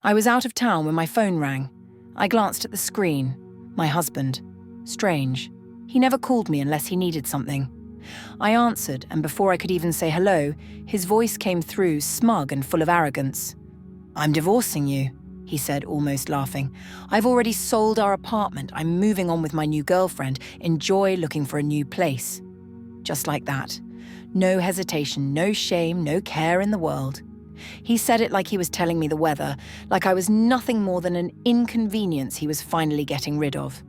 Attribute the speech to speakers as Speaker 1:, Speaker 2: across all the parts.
Speaker 1: I was out of town when my phone rang. I glanced at the screen. My husband. Strange. He never called me unless he needed something. I answered, and before I could even say hello, his voice came through, smug and full of arrogance. "I'm divorcing you," he said, almost laughing. "I've already sold our apartment. I'm moving on with my new girlfriend. Enjoy looking for a new place." Just like that. No hesitation, no shame, no care in the world. He said it like he was telling me the weather, like I was nothing more than an inconvenience he was finally getting rid of.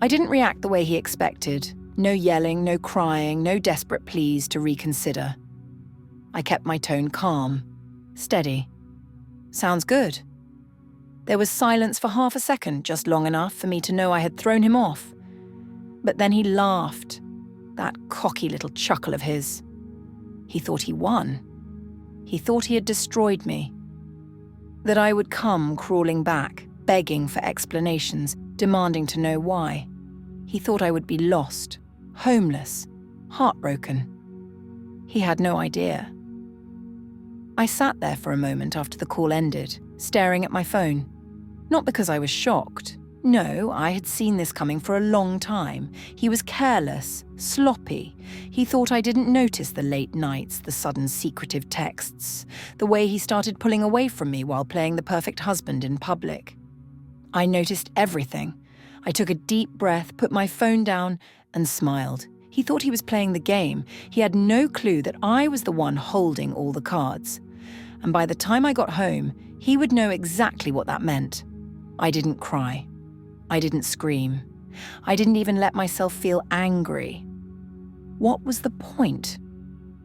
Speaker 1: I didn't react the way he expected. No yelling, no crying, no desperate pleas to reconsider. I kept my tone calm, steady. "Sounds good." There was silence for half a second, just long enough for me to know I had thrown him off. But then he laughed, that cocky little chuckle of his. He thought he won. He thought he had destroyed me. That I would come crawling back, begging for explanations, demanding to know why. He thought I would be lost, homeless, heartbroken. He had no idea. I sat there for a moment after the call ended, staring at my phone. Not because I was shocked. No, I had seen this coming for a long time. He was careless, sloppy. He thought I didn't notice the late nights, the sudden secretive texts, the way he started pulling away from me while playing the perfect husband in public. I noticed everything. I took a deep breath, put my phone down, and smiled. He thought he was playing the game. He had no clue that I was the one holding all the cards. And by the time I got home, he would know exactly what that meant. I didn't cry. I didn't scream. I didn't even let myself feel angry. What was the point?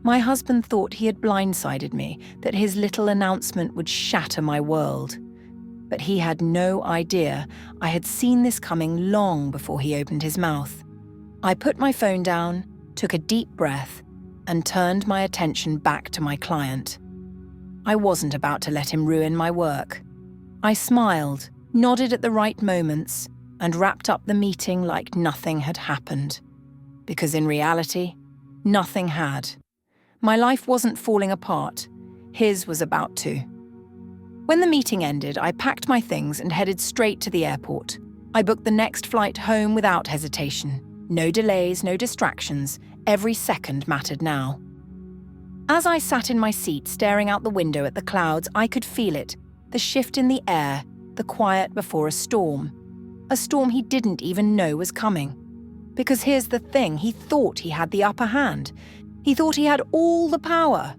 Speaker 1: My husband thought he had blindsided me, that his little announcement would shatter my world. But he had no idea I had seen this coming long before he opened his mouth. I put my phone down, took a deep breath, and turned my attention back to my client. I wasn't about to let him ruin my work. I smiled, nodded at the right moments, and wrapped up the meeting like nothing had happened. Because in reality, nothing had. My life wasn't falling apart. His was about to. When the meeting ended, I packed my things and headed straight to the airport. I booked the next flight home without hesitation. No delays, no distractions. Every second mattered now. As I sat in my seat staring out the window at the clouds, I could feel it, the shift in the air, the quiet before a storm. A storm he didn't even know was coming. Because here's the thing, he thought he had the upper hand. He thought he had all the power.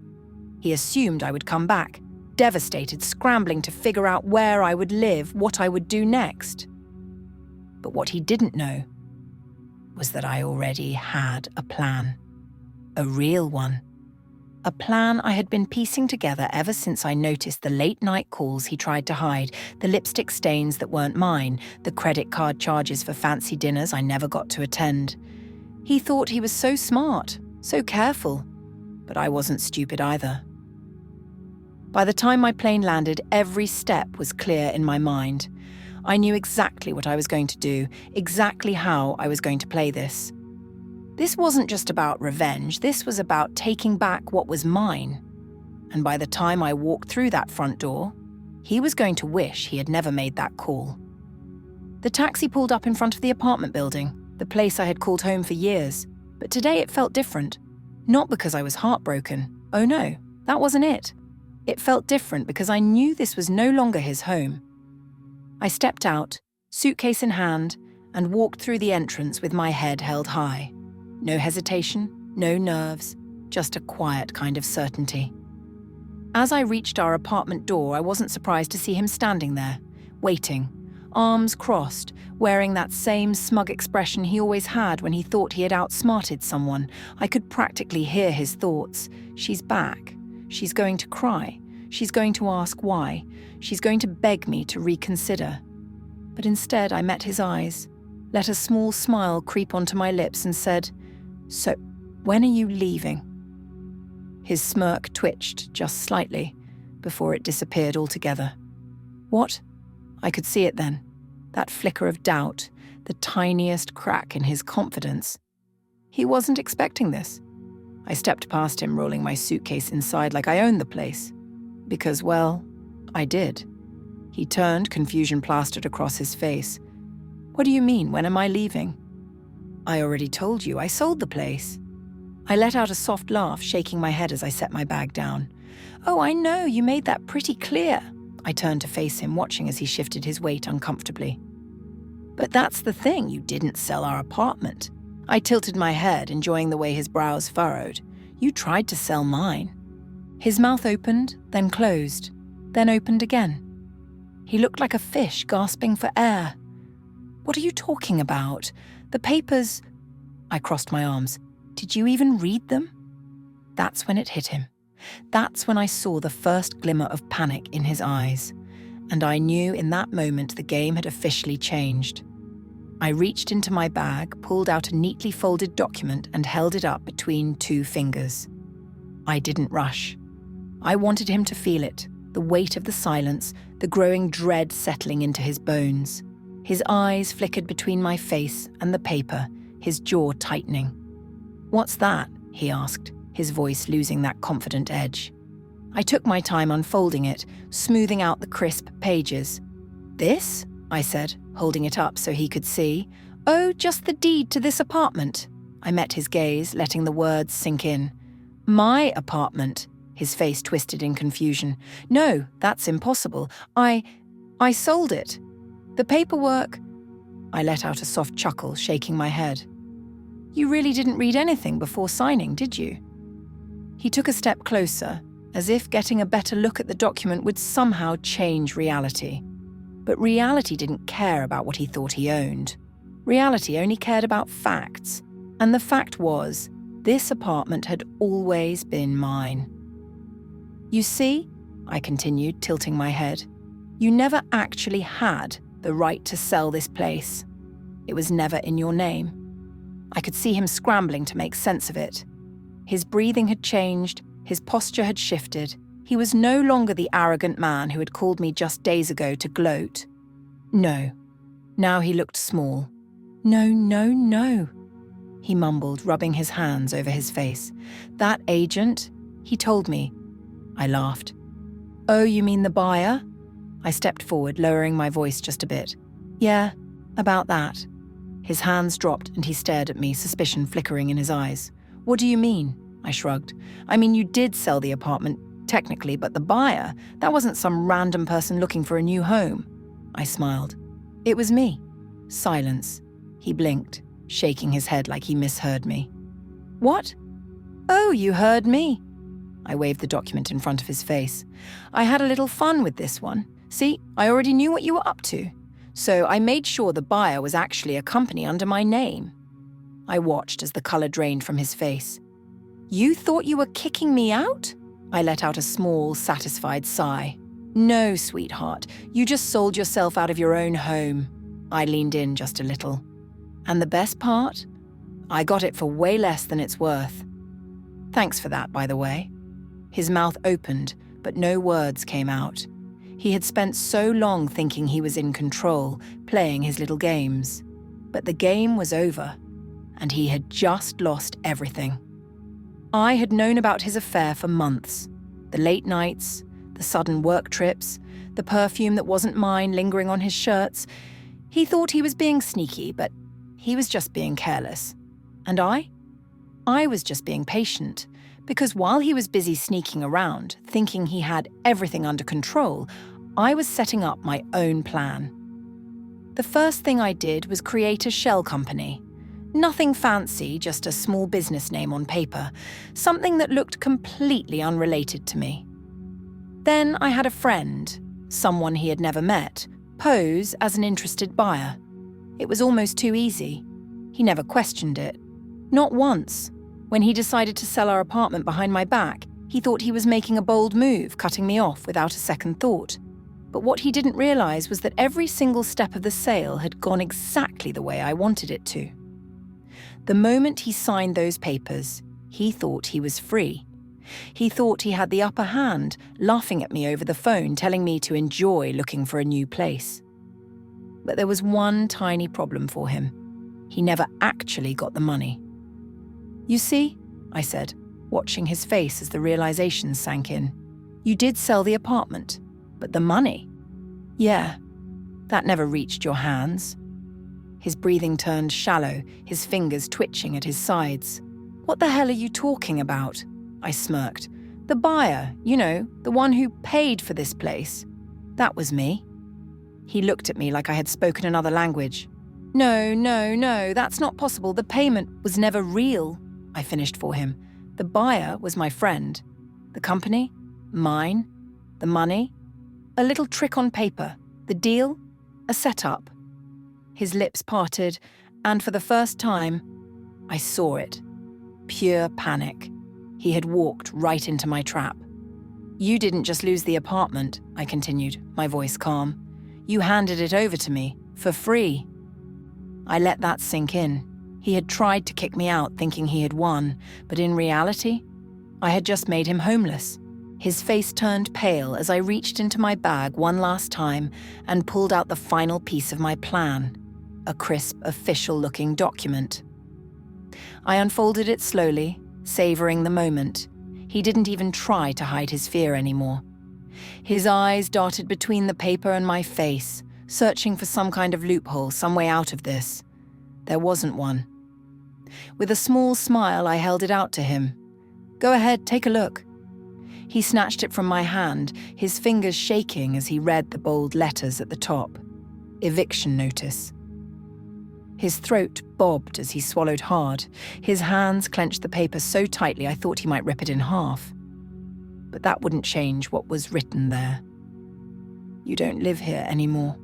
Speaker 1: He assumed I would come back, devastated, scrambling to figure out where I would live, what I would do next. But what he didn't know was that I already had a plan. A real one. A plan I had been piecing together ever since I noticed the late-night calls he tried to hide, the lipstick stains that weren't mine, the credit card charges for fancy dinners I never got to attend. He thought he was so smart, so careful, but I wasn't stupid either. By the time my plane landed, every step was clear in my mind. I knew exactly what I was going to do, exactly how I was going to play this. This wasn't just about revenge, this was about taking back what was mine. And by the time I walked through that front door, he was going to wish he had never made that call. The taxi pulled up in front of the apartment building, the place I had called home for years. But today it felt different. Not because I was heartbroken. Oh no, that wasn't it. It felt different because I knew this was no longer his home. I stepped out, suitcase in hand, and walked through the entrance with my head held high. No hesitation, no nerves, just a quiet kind of certainty. As I reached our apartment door, I wasn't surprised to see him standing there, waiting, arms crossed, wearing that same smug expression he always had when he thought he had outsmarted someone. I could practically hear his thoughts. She's back. She's going to cry. She's going to ask why. She's going to beg me to reconsider. But instead, I met his eyes, let a small smile creep onto my lips and said, "So, when are you leaving?" His smirk twitched just slightly before it disappeared altogether. What? I could see it then. That flicker of doubt, the tiniest crack in his confidence. He wasn't expecting this. I stepped past him, rolling my suitcase inside like I owned the place. Because, well, I did. He turned, confusion plastered across his face. What do you mean, when am I leaving? I already told you, I sold the place. I let out a soft laugh, shaking my head as I set my bag down. Oh, I know, you made that pretty clear. I turned to face him, watching as he shifted his weight uncomfortably. But that's the thing, you didn't sell our apartment. I tilted my head, enjoying the way his brows furrowed. You tried to sell mine. His mouth opened, then closed, then opened again. He looked like a fish gasping for air. What are you talking about? The papers... I crossed my arms. Did you even read them? That's when it hit him. That's when I saw the first glimmer of panic in his eyes. And I knew in that moment the game had officially changed. I reached into my bag, pulled out a neatly folded document and held it up between two fingers. I didn't rush. I wanted him to feel it, the weight of the silence, the growing dread settling into his bones. His eyes flickered between my face and the paper, his jaw tightening. What's that? He asked, his voice losing that confident edge. I took my time unfolding it, smoothing out the crisp pages. This? I said, holding it up so he could see. Oh, just the deed to this apartment. I met his gaze, letting the words sink in. My apartment. His face twisted in confusion. No, that's impossible. I sold it. The paperwork... I let out a soft chuckle, shaking my head. You really didn't read anything before signing, did you? He took a step closer, as if getting a better look at the document would somehow change reality. But reality didn't care about what he thought he owned. Reality only cared about facts. And the fact was, this apartment had always been mine. You see, I continued, tilting my head, you never actually had the right to sell this place. It was never in your name. I could see him scrambling to make sense of it. His breathing had changed, his posture had shifted. He was no longer the arrogant man who had called me just days ago to gloat. No. Now he looked small. No, no, no, he mumbled, rubbing his hands over his face. That agent, he told me. I laughed. Oh, you mean the buyer? I stepped forward, lowering my voice just a bit. Yeah, about that. His hands dropped and he stared at me, suspicion flickering in his eyes. What do you mean? I shrugged. I mean, you did sell the apartment, technically, but the buyer, that wasn't some random person looking for a new home. I smiled. It was me. Silence. He blinked, shaking his head like he misheard me. What? Oh, you heard me. I waved the document in front of his face. I had a little fun with this one. See, I already knew what you were up to. So I made sure the buyer was actually a company under my name. I watched as the color drained from his face. You thought you were kicking me out? I let out a small, satisfied sigh. No, sweetheart, you just sold yourself out of your own home. I leaned in just a little. And the best part? I got it for way less than it's worth. Thanks for that, by the way. His mouth opened, but no words came out. He had spent so long thinking he was in control, playing his little games. But the game was over, and he had just lost everything. I had known about his affair for months. The late nights, the sudden work trips, the perfume that wasn't mine lingering on his shirts. He thought he was being sneaky, but he was just being careless. And I was just being patient. Because while he was busy sneaking around, thinking he had everything under control, I was setting up my own plan. The first thing I did was create a shell company. Nothing fancy, just a small business name on paper, something that looked completely unrelated to me. Then I had a friend, someone he had never met, pose as an interested buyer. It was almost too easy. He never questioned it. Not once. When he decided to sell our apartment behind my back, he thought he was making a bold move, cutting me off without a second thought. But what he didn't realize was that every single step of the sale had gone exactly the way I wanted it to. The moment he signed those papers, he thought he was free. He thought he had the upper hand, laughing at me over the phone, telling me to enjoy looking for a new place. But there was one tiny problem for him. He never actually got the money. You see, I said, watching his face as the realization sank in. You did sell the apartment, but the money? Yeah, that never reached your hands. His breathing turned shallow, his fingers twitching at his sides. What the hell are you talking about? I smirked. The buyer, the one who paid for this place. That was me. He looked at me like I had spoken another language. No, that's not possible. The payment was never real, I finished for him. The buyer was my friend. The company? Mine. The money? A little trick on paper. The deal? A setup. His lips parted, and for the first time, I saw it. Pure panic. He had walked right into my trap. You didn't just lose the apartment, I continued, my voice calm. You handed it over to me, for free. I let that sink in. He had tried to kick me out thinking he had won, but in reality, I had just made him homeless. His face turned pale as I reached into my bag one last time and pulled out the final piece of my plan, a crisp, official-looking document. I unfolded it slowly, savoring the moment. He didn't even try to hide his fear anymore. His eyes darted between the paper and my face, searching for some kind of loophole, some way out of this. There wasn't one. With a small smile, I held it out to him. Go ahead, take a look. He snatched it from my hand, his fingers shaking as he read the bold letters at the top. Eviction notice. His throat bobbed as he swallowed hard. His hands clenched the paper so tightly I thought he might rip it in half. But that wouldn't change what was written there. You don't live here anymore.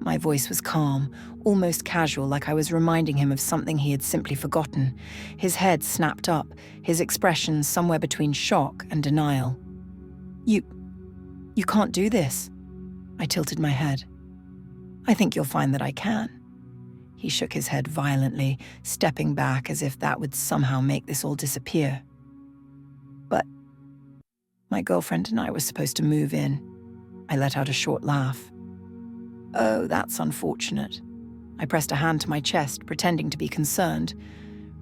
Speaker 1: My voice was calm, almost casual, like I was reminding him of something he had simply forgotten. His head snapped up, his expression somewhere between shock and denial. You can't do this. I tilted my head. I think you'll find that I can. He shook his head violently, stepping back as if that would somehow make this all disappear. But my girlfriend and I were supposed to move in. I let out a short laugh. Oh, that's unfortunate. I pressed a hand to my chest, pretending to be concerned.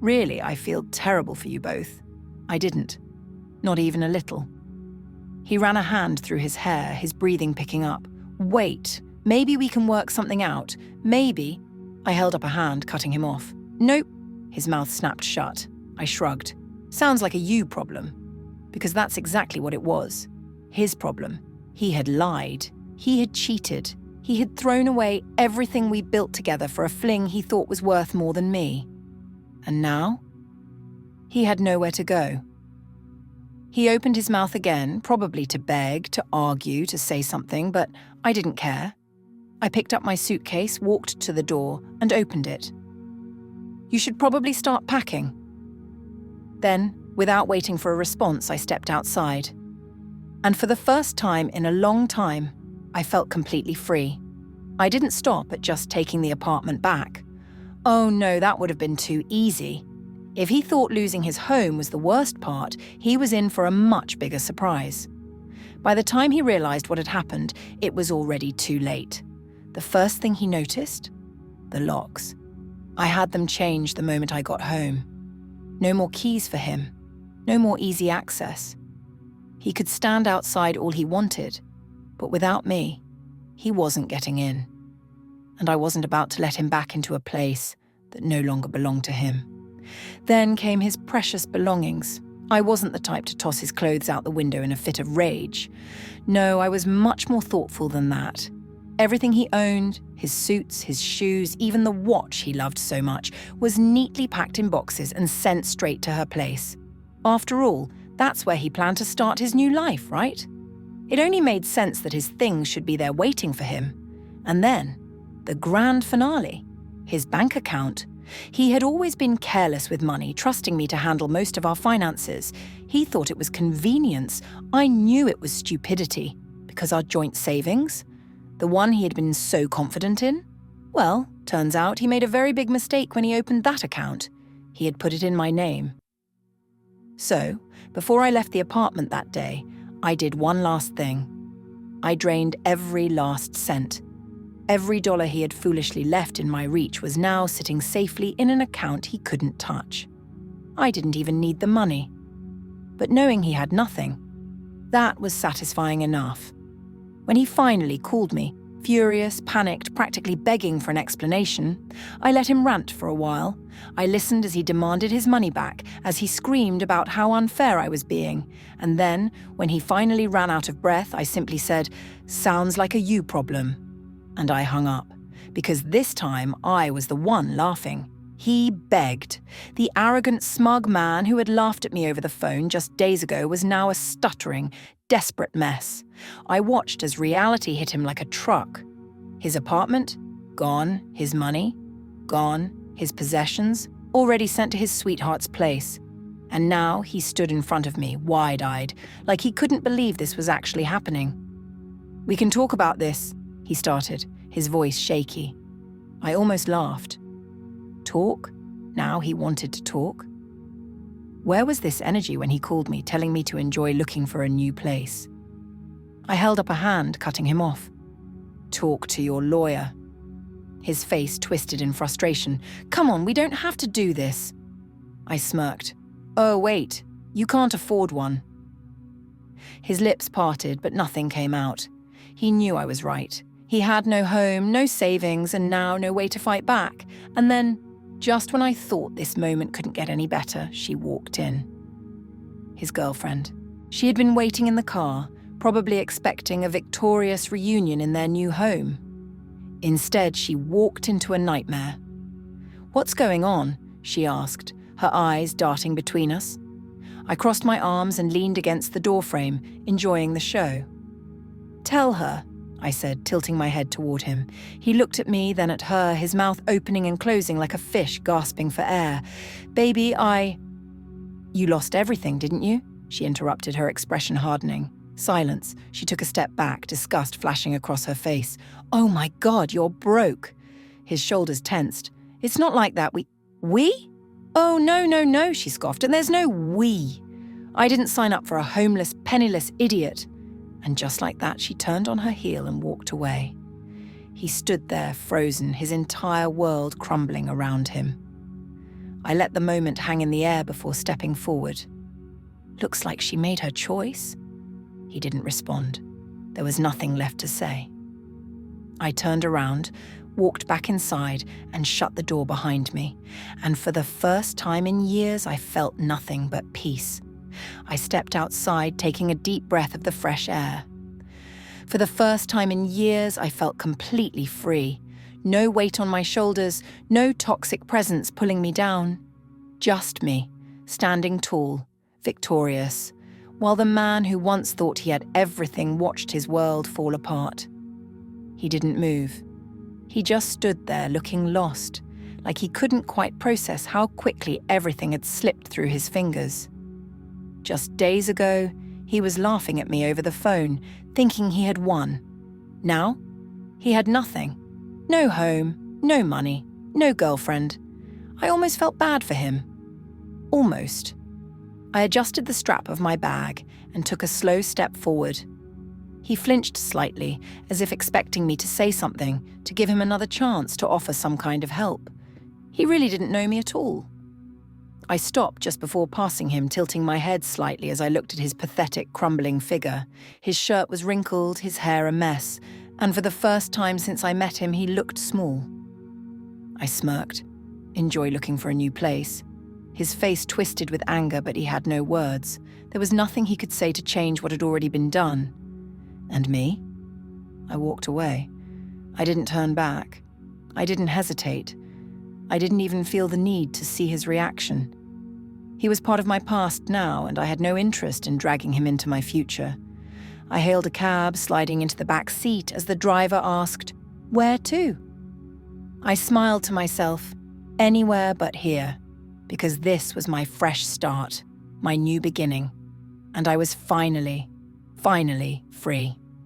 Speaker 1: Really, I feel terrible for you both. I didn't. Not even a little. He ran a hand through his hair, his breathing picking up. Wait, maybe we can work something out. Maybe. I held up a hand, cutting him off. Nope. His mouth snapped shut. I shrugged. Sounds like a you problem. Because that's exactly what it was. His problem. He had lied. He had cheated. He had thrown away everything we built together for a fling he thought was worth more than me. And now? He had nowhere to go. He opened his mouth again, probably to beg, to argue, to say something, but I didn't care. I picked up my suitcase, walked to the door, and opened it. You should probably start packing. Then, without waiting for a response, I stepped outside. And for the first time in a long time, I felt completely free. I didn't stop at just taking the apartment back. Oh no, that would have been too easy. If he thought losing his home was the worst part, he was in for a much bigger surprise. By the time he realized what had happened, it was already too late. The first thing he noticed? The locks. I had them changed the moment I got home. No more keys for him. No more easy access. He could stand outside all he wanted, but without me, he wasn't getting in. And I wasn't about to let him back into a place that no longer belonged to him. Then came his precious belongings. I wasn't the type to toss his clothes out the window in a fit of rage. No, I was much more thoughtful than that. Everything he owned, his suits, his shoes, even the watch he loved so much, was neatly packed in boxes and sent straight to her place. After all, that's where he planned to start his new life, right? It only made sense that his things should be there waiting for him. And then, the grand finale, his bank account. He had always been careless with money, trusting me to handle most of our finances. He thought it was convenience. I knew it was stupidity, because our joint savings, the one he had been so confident in, well, turns out he made a very big mistake when he opened that account. He had put it in my name. So, before I left the apartment that day, I did one last thing. I drained every last cent. Every dollar he had foolishly left in my reach was now sitting safely in an account he couldn't touch. I didn't even need the money. But knowing he had nothing, that was satisfying enough. When he finally called me, furious, panicked, practically begging for an explanation, I let him rant for a while. I listened as he demanded his money back, as he screamed about how unfair I was being. And then, when he finally ran out of breath, I simply said, "Sounds like a you problem." And I hung up, because this time I was the one laughing. He begged. The arrogant, smug man who had laughed at me over the phone just days ago was now a stuttering, desperate mess. I watched as reality hit him like a truck. His apartment? Gone. His money? Gone. His possessions? Already sent to his sweetheart's place. And now he stood in front of me, wide-eyed, like he couldn't believe this was actually happening. "We can talk about this," he started, his voice shaky. I almost laughed. Talk? Now he wanted to talk? Where was this energy when he called me, telling me to enjoy looking for a new place? I held up a hand, cutting him off. "Talk to your lawyer." His face twisted in frustration. "Come on, we don't have to do this." I smirked. "Oh, wait, you can't afford one." His lips parted, but nothing came out. He knew I was right. He had no home, no savings, and now no way to fight back. And then, just when I thought this moment couldn't get any better, she walked in. His girlfriend. She had been waiting in the car, probably expecting a victorious reunion in their new home. Instead, she walked into a nightmare. "What's going on?" she asked, her eyes darting between us. I crossed my arms and leaned against the doorframe, enjoying the show. "Tell her," I said, tilting my head toward him. He looked at me, then at her, his mouth opening and closing like a fish gasping for air. "Baby, You lost everything, didn't you?" She interrupted, her expression hardening. Silence. She took a step back, disgust flashing across her face. "Oh my God, you're broke." His shoulders tensed. "It's not like that. We? Oh, no, she scoffed. And there's no we. I didn't sign up for a homeless, penniless idiot." And just like that, she turned on her heel and walked away. He stood there, frozen, his entire world crumbling around him. I let the moment hang in the air before stepping forward. "Looks like she made her choice." He didn't respond. There was nothing left to say. I turned around, walked back inside, and shut the door behind me. And for the first time in years, I felt nothing but peace. I stepped outside, taking a deep breath of the fresh air. For the first time in years, I felt completely free. No weight on my shoulders, no toxic presence pulling me down. Just me, standing tall, victorious, while the man who once thought he had everything watched his world fall apart. He didn't move. He just stood there looking lost, like he couldn't quite process how quickly everything had slipped through his fingers. Just days ago, he was laughing at me over the phone, thinking he had won. Now, he had nothing. No home, no money, no girlfriend. I almost felt bad for him. Almost. I adjusted the strap of my bag and took a slow step forward. He flinched slightly, as if expecting me to say something, to give him another chance to offer some kind of help. He really didn't know me at all. I stopped just before passing him, tilting my head slightly as I looked at his pathetic, crumbling figure. His shirt was wrinkled, his hair a mess, and for the first time since I met him, he looked small. I smirked. Enjoy looking for a new place. His face twisted with anger, but he had no words. There was nothing he could say to change what had already been done. And me? I walked away. I didn't turn back. I didn't hesitate. I didn't even feel the need to see his reaction. He was part of my past now, and I had no interest in dragging him into my future. I hailed a cab, sliding into the back seat as the driver asked, "Where to?" I smiled to myself, anywhere but here, because this was my fresh start, my new beginning, and I was finally free.